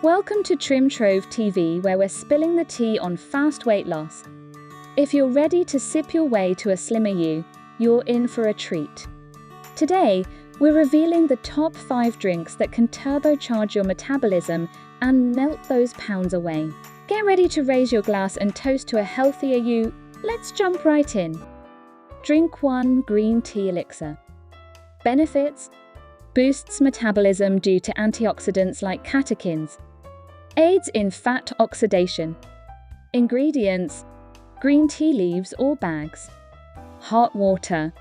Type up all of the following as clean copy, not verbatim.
Welcome to TrimTrove TV, where we're spilling the tea on fast weight loss. If you're ready to sip your way to a slimmer you, you're in for a treat. Today, we're revealing the top 5 drinks that can turbocharge your metabolism and melt those pounds away. Get ready to raise your glass and toast to a healthier you. Let's jump right in. Drink 1: Green Tea Elixir. Benefits: boosts metabolism due to antioxidants like catechins. Aids in fat oxidation. Ingredients: green tea leaves or bags. Hot water.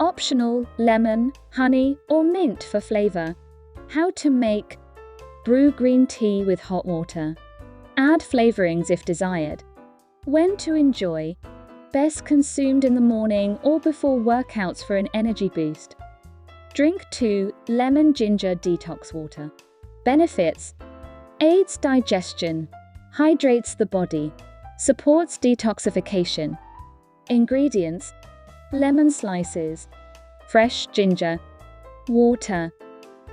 Optional: lemon, honey, or mint for flavor. How to make: brew green tea with hot water. Add flavorings if desired. When to enjoy: best consumed in the morning or before workouts for an energy boost. Drink 2: lemon ginger detox water. Benefits: aids digestion, hydrates the body, supports detoxification. Ingredients: lemon slices, fresh ginger, water.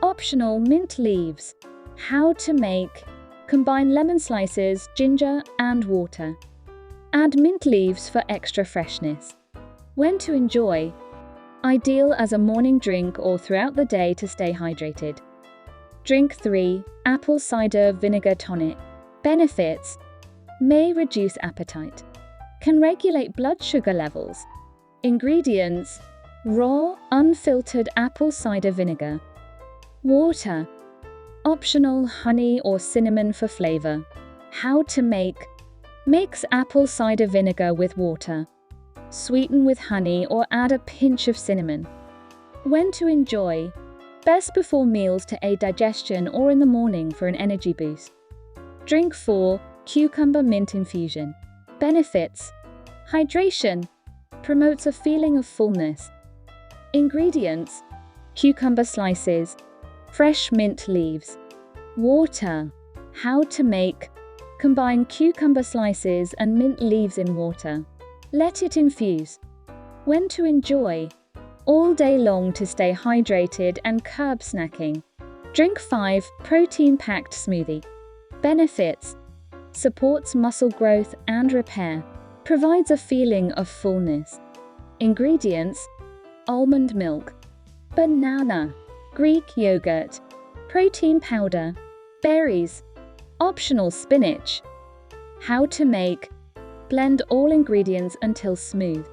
Optional: mint leaves. How to make: combine lemon slices, ginger, and water. Add mint leaves for extra freshness. When to enjoy: ideal as a morning drink or throughout the day to stay hydrated. Drink 3: apple cider vinegar tonic. Benefits: may reduce appetite, can regulate blood sugar levels. Ingredients: raw, unfiltered apple cider vinegar. Water. Optional: honey or cinnamon for flavor. How to make: mix apple cider vinegar with water. Sweeten with honey or add a pinch of cinnamon. When to enjoy: best before meals to aid digestion or in the morning for an energy boost. Drink 4: cucumber mint infusion. Benefits: hydration, promotes a feeling of fullness. Ingredients: cucumber slices, fresh mint leaves, water. How to make: combine cucumber slices and mint leaves in water. Let it infuse. When to enjoy: all day long to stay hydrated and curb snacking. Drink 5: protein-packed smoothie. Benefits: supports muscle growth and repair, provides a feeling of fullness. Ingredients: almond milk, banana, Greek yogurt, protein powder, berries. Optional: spinach. How to make: blend all ingredients until smooth.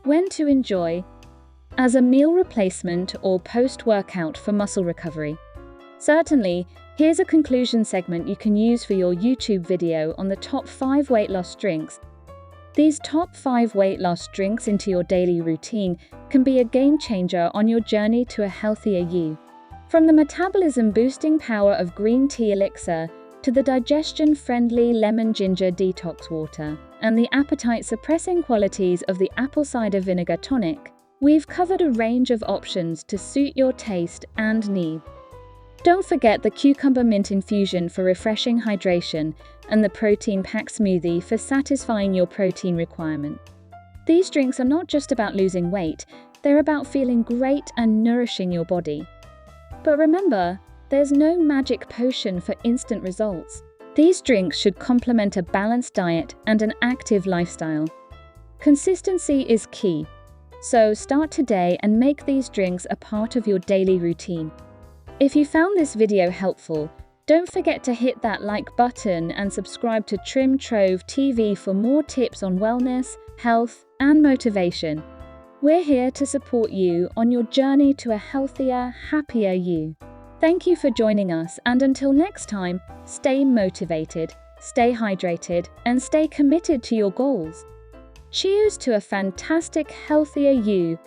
When to enjoy: as a meal replacement or post-workout for muscle recovery. Certainly, here's a conclusion segment you can use for your YouTube video on the top 5 weight loss drinks. These top 5 weight loss drinks into your daily routine can be a game changer on your journey to a healthier you. From the metabolism-boosting power of green tea elixir to the digestion-friendly lemon ginger detox water and the appetite-suppressing qualities of the apple cider vinegar tonic, we've covered a range of options to suit your taste and need. Don't forget the cucumber mint infusion for refreshing hydration and the protein-packed smoothie for satisfying your protein requirement. These drinks are not just about losing weight, they're about feeling great and nourishing your body. But remember, there's no magic potion for instant results. These drinks should complement a balanced diet and an active lifestyle. Consistency is key. So start today and make these drinks a part of your daily routine. If you found this video helpful, don't forget to hit that like button and subscribe to TrimTrove TV for more tips on wellness, health, and motivation. We're here to support you on your journey to a healthier, happier you. Thank you for joining us, and until next time, stay motivated, stay hydrated, and stay committed to your goals. Cheers to a fantastic, healthier you.